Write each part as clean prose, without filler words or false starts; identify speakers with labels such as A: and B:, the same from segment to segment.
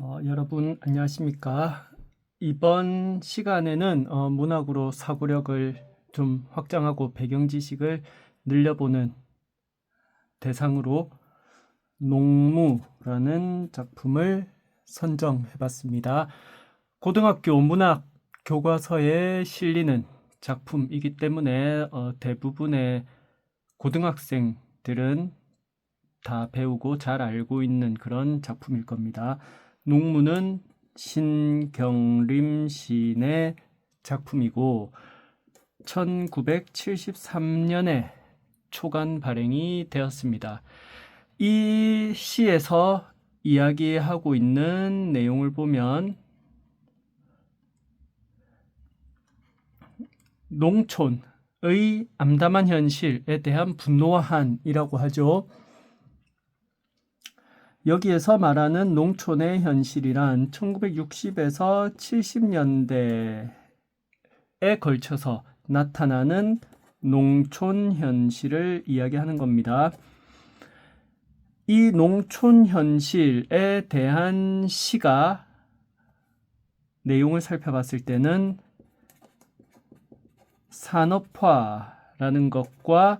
A: 여러분 안녕하십니까? 이번 시간에는 문학으로 사고력을 좀 확장하고 배경 지식을 늘려보는 대상으로 농무라는 작품을 선정해봤습니다. 고등학교 문학 교과서에 실리는 작품이기 때문에 대부분의 고등학생들은 다 배우고 잘 알고 있는 그런 작품일 겁니다. 농무는 신경림 시인의 작품이고 1973년에 초간 발행이 되었습니다. 이 시에서 이야기하고 있는 내용을 보면 농촌의 암담한 현실에 대한 분노와 한이라고 하죠. 여기에서 말하는 농촌의 현실이란 1960에서 70년대에 걸쳐서 나타나는 농촌 현실을 이야기하는 겁니다. 이 농촌 현실에 대한 시가 내용을 살펴봤을 때는 산업화라는 것과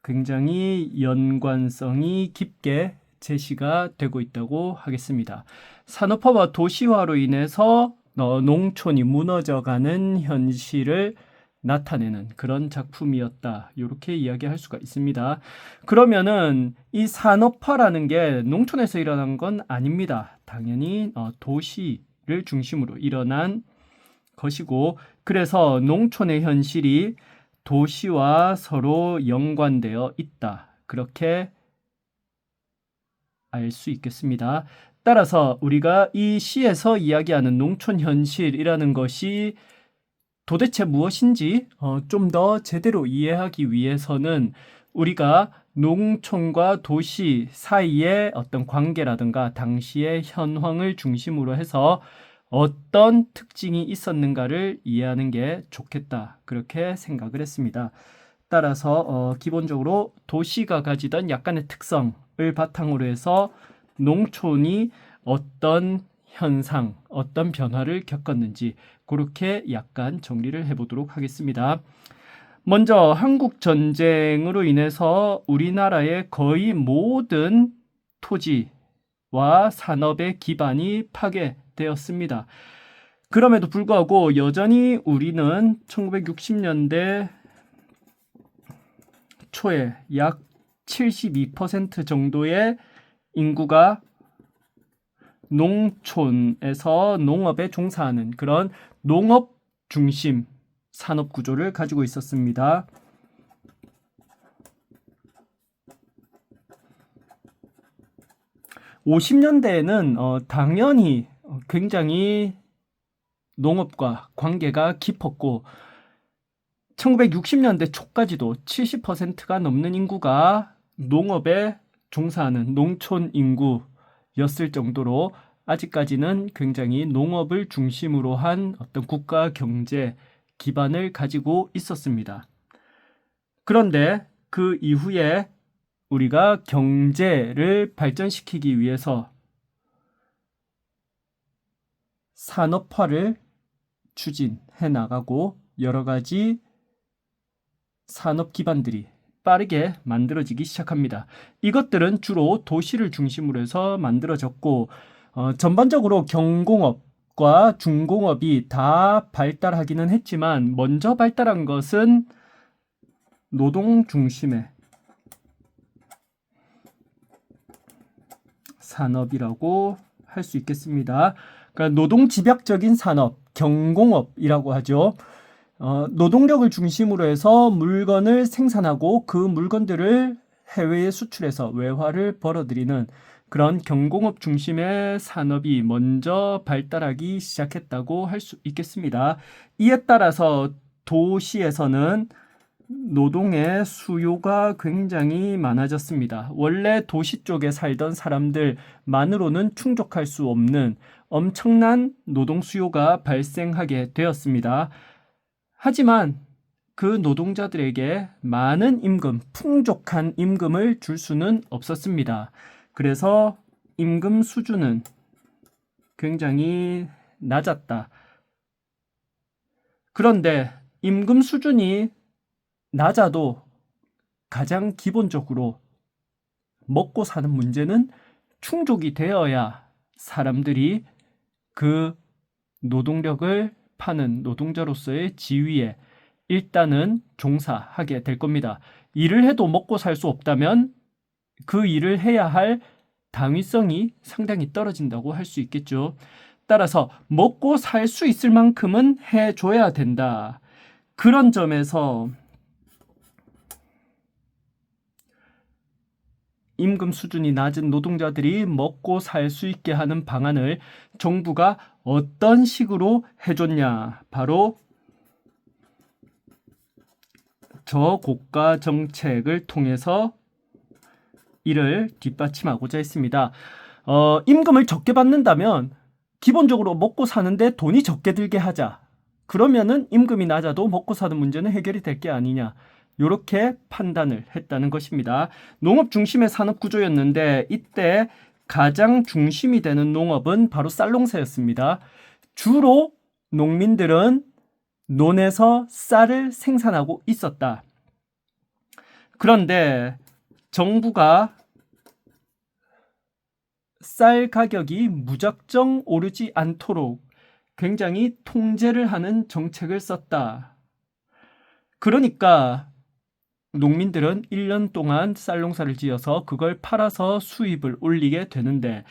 A: 굉장히 연관성이 깊게 제시가 되고 있다고 하겠습니다. 산업화와 도시화로 인해서 농촌이 무너져가는 현실을 나타내는 그런 작품이었다. 이렇게 이야기할 수가 있습니다. 그러면은 이 산업화라는 게 농촌에서 일어난 건 아닙니다. 당연히 도시를 중심으로 일어난 것이고, 그래서 농촌의 현실이 도시와 서로 연관되어 있다. 그렇게 알 수 있겠습니다. 따라서 우리가 이 시에서 이야기하는 농촌 현실이라는 것이 도대체 무엇인지 좀 더 제대로 이해하기 위해서는 우리가 농촌과 도시 사이의 어떤 관계라든가 당시의 현황을 중심으로 해서 어떤 특징이 있었는가를 이해하는 게 좋겠다. 그렇게 생각을 했습니다. 따라서 기본적으로 도시가 가지던 약간의 특성을 바탕으로 해서 농촌이 어떤 현상, 어떤 변화를 겪었는지 그렇게 약간 정리를 해보도록 하겠습니다. 먼저 한국 전쟁으로 인해서 우리나라의 거의 모든 토지와 산업의 기반이 파괴되었습니다. 그럼에도 불구하고 여전히 우리는 1960년대 초에 약 72% 정도의 인구가 농촌에서 농업에 종사하는 그런 농업 중심 산업 구조를 가지고 있었습니다. (50년대에는) 당연히 굉장히 농업과 관계가 깊었고 1960년대 초까지도 70%가 넘는 인구가 농업에 종사하는 농촌 인구였을 정도로 아직까지는 굉장히 농업을 중심으로 한 어떤 국가 경제 기반을 가지고 있었습니다. 그런데 그 이후에 우리가 경제를 발전시키기 위해서 산업화를 추진해 나가고 여러 가지 산업 기반들이 빠르게 만들어지기 시작합니다. 이것들은 주로 도시를 중심으로 해서 만들어졌고 전반적으로 경공업과 중공업이 다 발달하기는 했지만 먼저 발달한 것은 노동 중심의 산업이라고 할 수 있겠습니다. 그러니까 노동 집약적인 산업, 경공업이라고 하죠. 노동력을 중심으로 해서 물건을 생산하고 그 물건들을 해외에 수출해서 외화를 벌어들이는 그런 경공업 중심의 산업이 먼저 발달하기 시작했다고 할 수 있겠습니다. 이에 따라서 도시에서는 노동의 수요가 굉장히 많아졌습니다. 원래 도시 쪽에 살던 사람들만으로는 충족할 수 없는 엄청난 노동 수요가 발생하게 되었습니다. 하지만 그 노동자들에게 많은 임금, 풍족한 임금을 줄 수는 없었습니다. 그래서 임금 수준은 굉장히 낮았다. 그런데 임금 수준이 낮아도 가장 기본적으로 먹고 사는 문제는 충족이 되어야 사람들이 그 노동력을 파는 노동자로서의 지위에 일단은 종사하게 될 겁니다. 일을 해도 먹고 살 수 없다면 그 일을 해야 할 당위성이 상당히 떨어진다고 할 수 있겠죠. 따라서 먹고 살 수 있을 만큼은 해줘야 된다. 그런 점에서 임금 수준이 낮은 노동자들이 먹고 살 수 있게 하는 방안을 정부가 어떤 식으로 해줬냐? 바로 저고가 정책을 통해서 이를 뒷받침하고자 했습니다. 임금을 적게 받는다면 기본적으로 먹고 사는데 돈이 적게 들게 하자. 그러면은 임금이 낮아도 먹고 사는 문제는 해결이 될 게 아니냐. 이렇게 판단을 했다는 것입니다. 농업 중심의 산업 구조였는데 이때 가장 중심이 되는 농업은 바로 쌀농사였습니다. 주로 농민들은 논에서 쌀을 생산하고 있었다. 그런데 정부가 쌀 가격이 무작정 오르지 않도록 굉장히 통제를 하는 정책을 썼다. 그러니까 농민들은 1년 동안 쌀 농사를 지어서 그걸 팔아서 수입을 올리게 되는데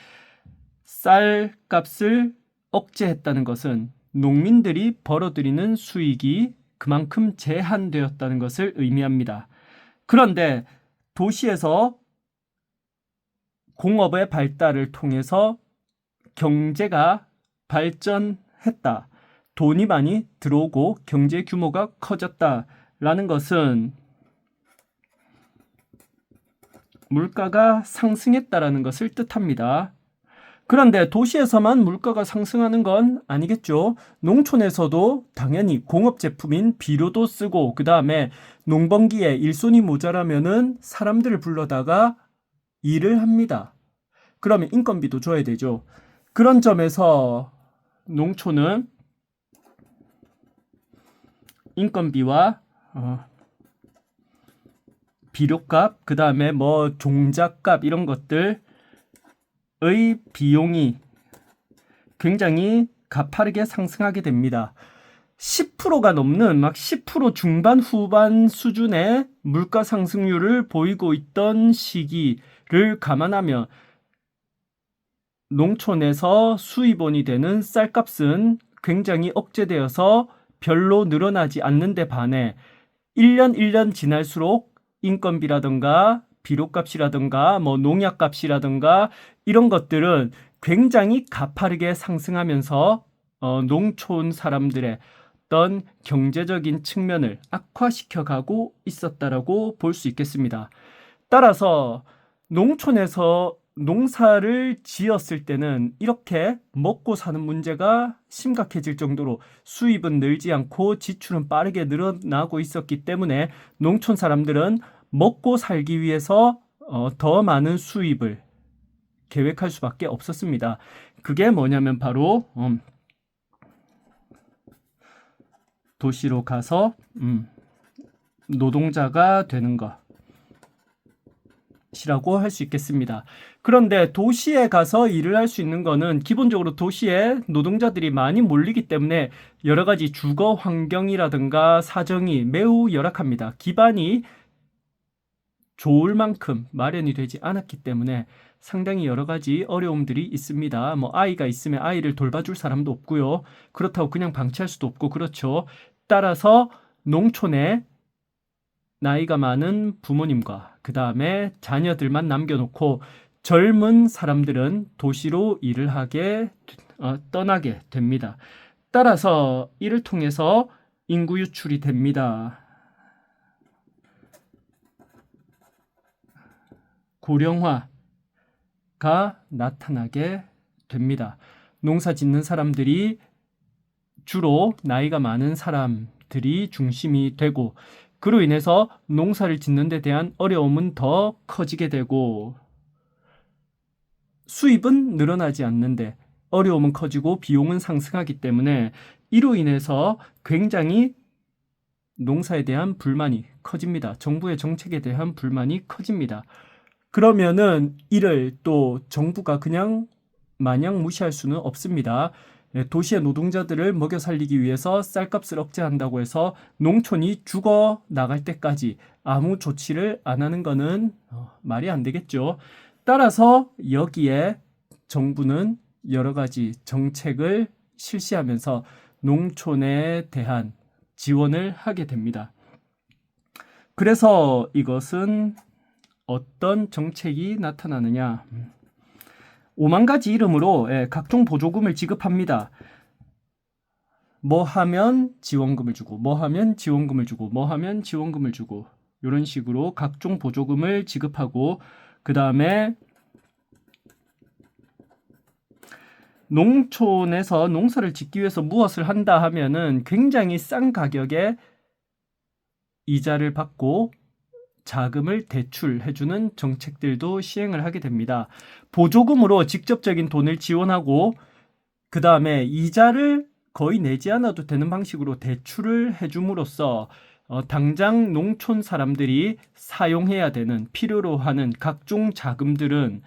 A: 쌀 값을 억제했다는 것은 농민들이 벌어들이는 수익이 그만큼 제한되었다는 것을 의미합니다. 그런데 도시에서 공업의 발달을 통해서 경제가 발전했다. 돈이 많이 들어오고 경제 규모가 커졌다라는 것은 물가가 상승했다라는 것을 뜻합니다. 그런데 도시에서만 물가가 상승하는 건 아니겠죠. 농촌에서도 당연히 공업 제품인 비료도 쓰고 그 다음에 농번기에 일손이 모자라면은 사람들을 불러다가 일을 합니다. 그러면 인건비도 줘야 되죠. 그런 점에서 농촌은 인건비와 비료값, 그 다음에 뭐 종잣값 이런 것들의 비용이 굉장히 가파르게 상승하게 됩니다. 10%가 넘는 막 10% 중반 후반 수준의 물가 상승률을 보이고 있던 시기를 감안하면 농촌에서 수입원이 되는 쌀값은 굉장히 억제되어서 별로 늘어나지 않는데 반해 1년 지날수록 인건비라든가 비료값이라든가 뭐 농약값이라든가 이런 것들은 굉장히 가파르게 상승하면서 농촌 사람들의 어떤 경제적인 측면을 악화시켜 가고 있었다라고 볼 수 있겠습니다. 따라서 농촌에서 농사를 지었을 때는 이렇게 먹고 사는 문제가 심각해질 정도로 수입은 늘지 않고 지출은 빠르게 늘어나고 있었기 때문에 농촌 사람들은 먹고 살기 위해서 더 많은 수입을 계획할 수밖에 없었습니다. 그게 뭐냐면 바로 도시로 가서 노동자가 되는 것이라고 할 수 있겠습니다. 그런데 도시에 가서 일을 할 수 있는 거는 기본적으로 도시에 노동자들이 많이 몰리기 때문에 여러 가지 주거 환경이라든가 사정이 매우 열악합니다. 기반이 좋을 만큼 마련이 되지 않았기 때문에 상당히 여러 가지 어려움들이 있습니다. 뭐 아이가 있으면 아이를 돌봐줄 사람도 없고요. 그렇다고 그냥 방치할 수도 없고 그렇죠. 따라서 농촌에 나이가 많은 부모님과 그 다음에 자녀들만 남겨놓고 젊은 사람들은 도시로 일을 하게 떠나게 됩니다. 따라서 이를 통해서 인구 유출이 됩니다. 고령화가 나타나게 됩니다. 농사 짓는 사람들이 주로 나이가 많은 사람들이 중심이 되고 그로 인해서 농사를 짓는 데 대한 어려움은 더 커지게 되고 수입은 늘어나지 않는데 어려움은 커지고 비용은 상승하기 때문에 이로 인해서 굉장히 농사에 대한 불만이 커집니다. 정부의 정책에 대한 불만이 커집니다. 그러면은 이를 또 정부가 그냥 마냥 무시할 수는 없습니다. 도시의 노동자들을 먹여 살리기 위해서 쌀값을 억제한다고 해서 농촌이 죽어 나갈 때까지 아무 조치를 안 하는 거는 말이 안 되겠죠. 따라서 여기에 정부는 여러 가지 정책을 실시하면서 농촌에 대한 지원을 하게 됩니다. 그래서 이것은 어떤 정책이 나타나느냐? 5만 가지 이름으로 각종 보조금을 지급합니다. 뭐 하면 지원금을 주고, 뭐 하면 지원금을 주고, 뭐 하면 지원금을 주고, 이런 식으로 각종 보조금을 지급하고, 그 다음에 농촌에서 농사를 짓기 위해서 무엇을 한다 하면은 굉장히 싼 가격에 이자를 받고 자금을 대출해주는 정책들도 시행을 하게 됩니다. 보조금으로 직접적인 돈을 지원하고 그 다음에 이자를 거의 내지 않아도 되는 방식으로 대출을 해줌으로써 당장 농촌 사람들이 사용해야 되는 필요로 하는 각종 자금들은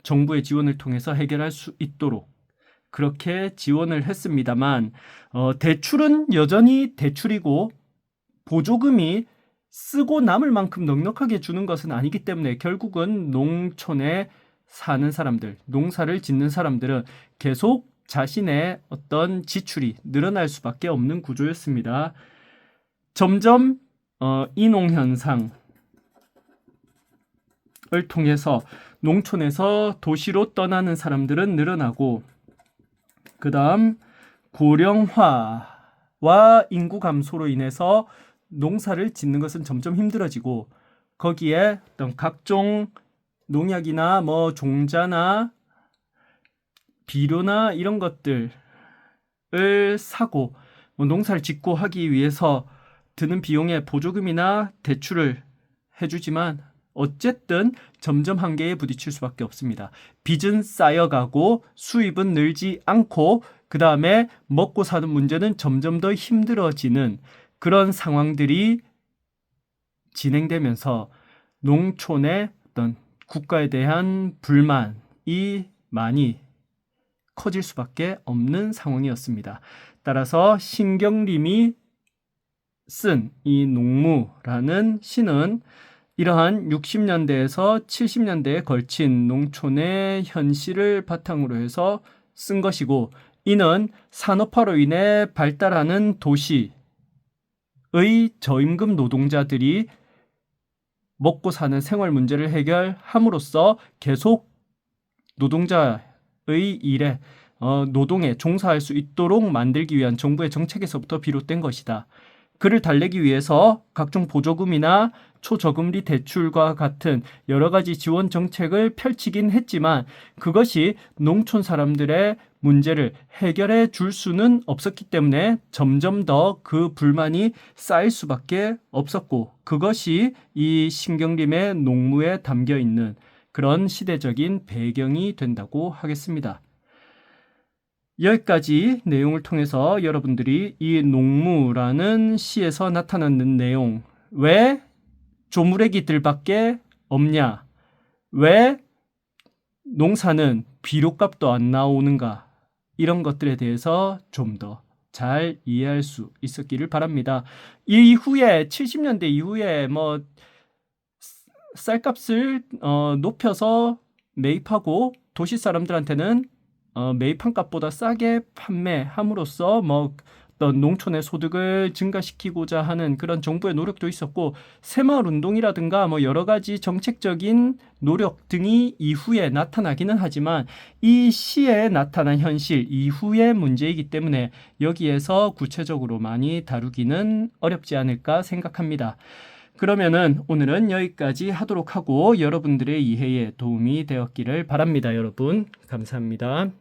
A: 정부의 지원을 통해서 해결할 수 있도록 그렇게 지원을 했습니다만 대출은 여전히 대출이고 보조금이 쓰고 남을 만큼 넉넉하게 주는 것은 아니기 때문에 결국은 농촌에 사는 사람들, 농사를 짓는 사람들은 계속 자신의 어떤 지출이 늘어날 수밖에 없는 구조였습니다. 점점 인농현상을 통해서 농촌에서 도시로 떠나는 사람들은 늘어나고 그 다음 고령화와 인구 감소로 인해서 농사를 짓는 것은 점점 힘들어지고 거기에 어떤 각종 농약이나 뭐 종자나 비료나 이런 것들을 사고 농사를 짓고 하기 위해서 드는 비용에 보조금이나 대출을 해주지만 어쨌든 점점 한계에 부딪힐 수밖에 없습니다. 빚은 쌓여가고 수입은 늘지 않고 그 다음에 먹고 사는 문제는 점점 더 힘들어지는 그런 상황들이 진행되면서 농촌의 어떤 국가에 대한 불만이 많이 커질 수밖에 없는 상황이었습니다. 따라서 신경림이 쓴 이 농무라는 시는 이러한 60년대에서 70년대에 걸친 농촌의 현실을 바탕으로 해서 쓴 것이고 이는 산업화로 인해 발달하는 도시의 저임금 노동자들이 먹고 사는 생활 문제를 해결함으로써 계속 노동자의 일에 노동에 종사할 수 있도록 만들기 위한 정부의 정책에서부터 비롯된 것이다. 그를 달래기 위해서 각종 보조금이나 초저금리 대출과 같은 여러 가지 지원 정책을 펼치긴 했지만 그것이 농촌 사람들의 문제를 해결해 줄 수는 없었기 때문에 점점 더 그 불만이 쌓일 수밖에 없었고 그것이 이 신경림의 농무에 담겨 있는 그런 시대적인 배경이 된다고 하겠습니다. 여기까지 내용을 통해서 여러분들이 이 농무라는 시에서 나타나는 내용, 왜 조무래기들밖에 없냐? 왜 농사는 비료값도 안 나오는가? 이런 것들에 대해서 좀 더 잘 이해할 수 있었기를 바랍니다. 이 이후에 70년대 이후에 뭐 쌀값을 높여서 매입하고 도시 사람들한테는 매입한 값보다 싸게 판매함으로써 뭐 어떤 농촌의 소득을 증가시키고자 하는 그런 정부의 노력도 있었고 새마을 운동이라든가 뭐 여러 가지 정책적인 노력 등이 이후에 나타나기는 하지만 이 시에 나타난 현실 이후의 문제이기 때문에 여기에서 구체적으로 많이 다루기는 어렵지 않을까 생각합니다. 그러면은 오늘은 여기까지 하도록 하고 여러분들의 이해에 도움이 되었기를 바랍니다. 여러분 감사합니다.